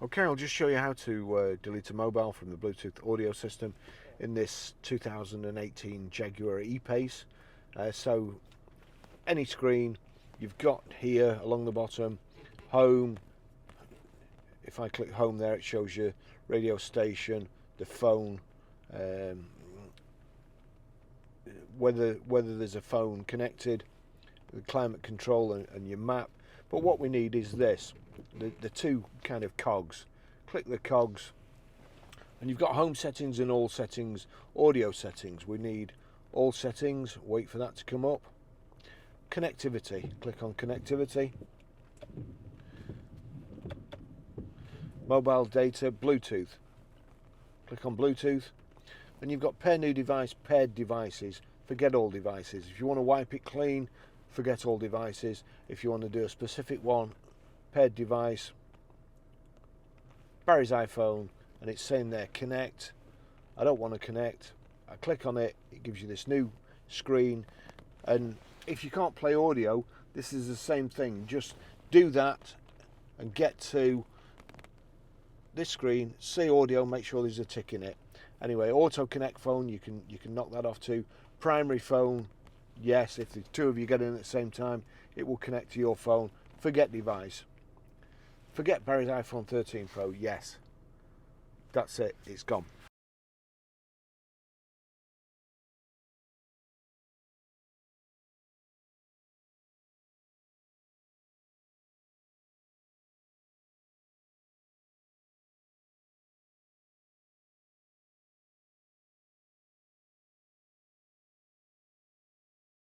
Okay, I'll just show you how to delete a mobile from the Bluetooth audio system in this 2018 Jaguar E PACE. So any screen you've got here along the bottom, home. If I click home there, it shows you radio station, the phone, whether there's a phone connected, the climate control and your map. But what we need is this, the two kind of cogs. Click the cogs and you've got home settings and all settings, audio settings. We need all settings, wait for that to come up. Connectivity, click on connectivity. Mobile data, Bluetooth, click on Bluetooth. Then you've got pair new device, paired devices, forget all devices. If you want to wipe it clean, forget all devices. If you want to do a specific one, paired device, Barry's iPhone, and it's saying there connect. I don't want to connect. I click on it, it gives you this new screen. And if you can't play audio, this is the same thing. Just do that and get to this screen, see audio, make sure there's a tick in it. Anyway, auto connect phone, you can knock that off too. Primary phone, yes, if the two of you get in at the same time, it will connect to your phone. Forget device. Forget Barry's iPhone 13 Pro, yes. That's it, it's gone.